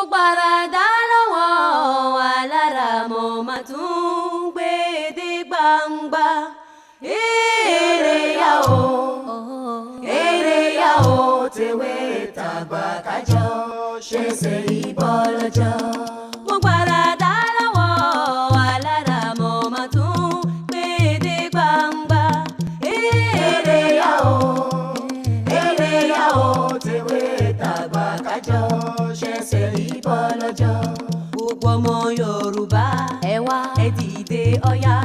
gbàràdá lọ́wọ́ alára mo máa tún gbé dé gbangba. Èrè yá o tèwé tàgbà kájọ ṣẹ̀ṣẹ̀ ìbọ̀ lọ́jọ́. Mo gbàràdá lọ́wọ́ alára mo máa tún gbé dé gbangba. Èrè yá o tèwé tàgbà kájọ ṣẹ̀ṣẹ̀ ìbọ̀ lọ́jọ́. Gbogbo ọmọ Yorùbá ẹ wá ẹ dìde ọ̀yá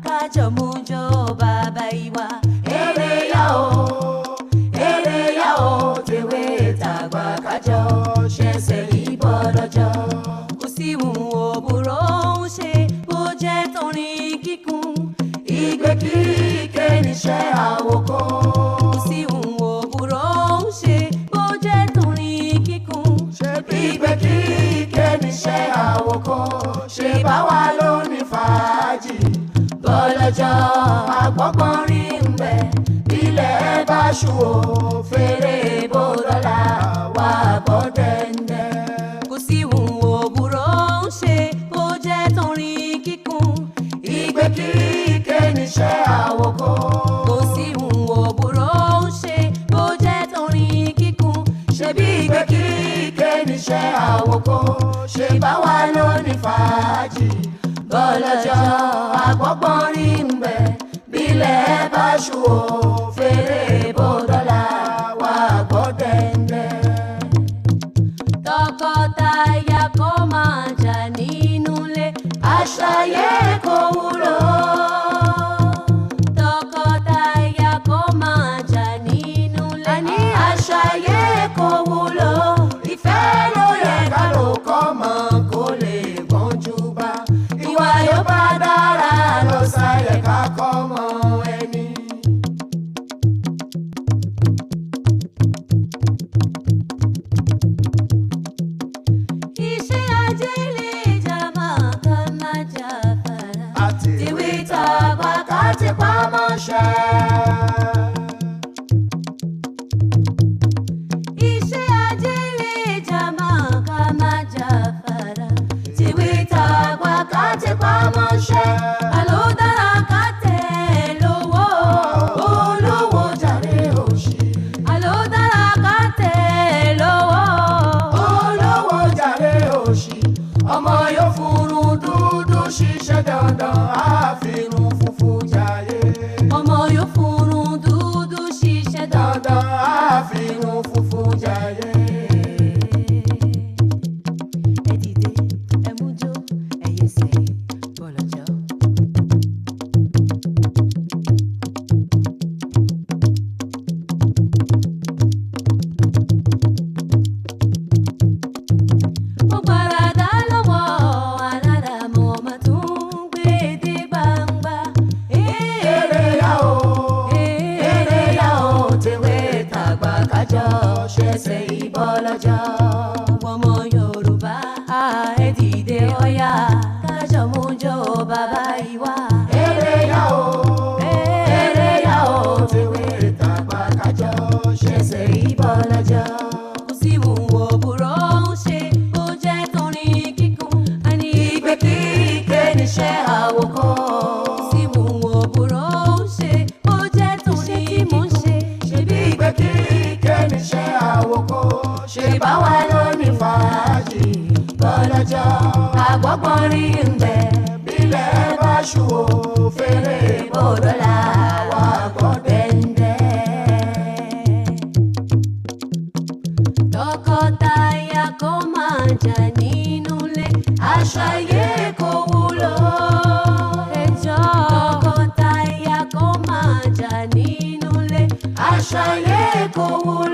kájọ mú jọ bàbá ìwà. Èrè yá o tèwé tàgbà kájọ ṣẹ̀ṣẹ̀ ìbọ̀ lọ́jọ́. Kò sí ìhùn òbúrò ń ṣe bó jẹ́ torin kíkún. Ìgbé kíké níṣẹ́ àwòkọ́. Kò sí ìhùn òbúrò ń ṣe bó jẹ́ torin kíkún. Ìgbé kíké níṣẹ́ àwòkọ́. Ṣé báwa ló ní fàájì? Bọ́lọ́jọ́ àgbọ̀gbọ́n rí ń bẹ̀. Ilẹ̀ bá ṣú o fèrè bó dọ́là wà gbọ́ dẹ́ndẹ́. Kò sí ìhùn òbúrò ń ṣe bó jẹ́ torin kíkún. Ìgbé kíké níṣẹ́ àwòkọ́. Kò sí ìhùn òbúrò ń ṣe bó jẹ́ torin kíkún. Ṣebí ìgbé kíké níṣẹ́ àwòkọ́. Ṣé báwa ló ní fàájì? Bọ́lọ́jọ́ àgbọ̀gbọ́n rí ń bẹ̀. Bílẹ̀ bá ṣú o fèrè bó dọ́là wà gbọ́ dẹ́ndẹ́. Tọkọtaya kó máa jà nínú ilé, àṣàyè kò wúlò. Tọkọtaya kó máa jà nínú ilé, àní àṣàyè kò wúlò. Ìfẹ́ ló yẹ ká ló kọ́ mọ́ kó lè gbọ́njú bá. Ìwà yóò bá dára ló ṣàyẹ ká kọ́ mọ́ ẹni. Iṣẹ́ ajé lè jà máa ká má jà fara. Tìwí tàgbà ká ti pamọ́ ṣẹ́. Iṣẹ́ ajé lè jà máa ká má jà fara. Tìwí tàgbà ká ti pamọ́ ṣẹ́. Àló dára ká tẹ̀ lówó. Olówó jàre òṣì. Àló dára ká tẹ̀ lówó. Olówó jàre òṣì. Ọmọ yóò furun dúdú ṣiṣẹ́ dandan àfihàn funfun jayé. Ọmọ yóò furun dúdú ṣiṣẹ́ dandan àfihàn funfun jayé. Ẹ dìde, ẹ mú jó, ẹ yẹsẹ̀ bọ́lọ́jọ́. Mo gbàràdá lọ́wọ́ alára mo máa tún gbé dé gbangba. Èrè yá o tèwé tàgbà kájọ ṣẹ̀ṣẹ̀ ìbọ̀ lọ́jọ́. Gbogbo ọmọ Yorùbá ẹ dìde ọ̀yá kájọ mú jọ bàbá ìwà. Èrè yá o tèwé tàgbà kájọ ṣẹ̀ṣẹ̀ ìbọ̀ lọ́jọ́. Kò sí ìhùn òbúrò ń ṣe bó jẹ́ torin kíkún. Àní ìgbé kíké níṣẹ́ àwòkọ́. Kò sí ìhùn òbúrò ń ṣe bó jẹ́ torin kíkún. Ṣebí ìgbé kíké níṣẹ́ àwòkọ́. Ṣé báwa ló ní fàájì? Bọ́lọ́jọ́ àgbọ̀gbọ́n rí ń bẹ̀. Bílẹ̀ bá ṣú o fèrè bó dọ́là wà gbọ́ dẹ́ndẹ́. Tọkọtaya kó máa jà nínú ilé, àṣàyè kò wúlò. Ẹjọ́ tọkọtaya kó máa jà nínú ilé, àṣàyè kò wúlò.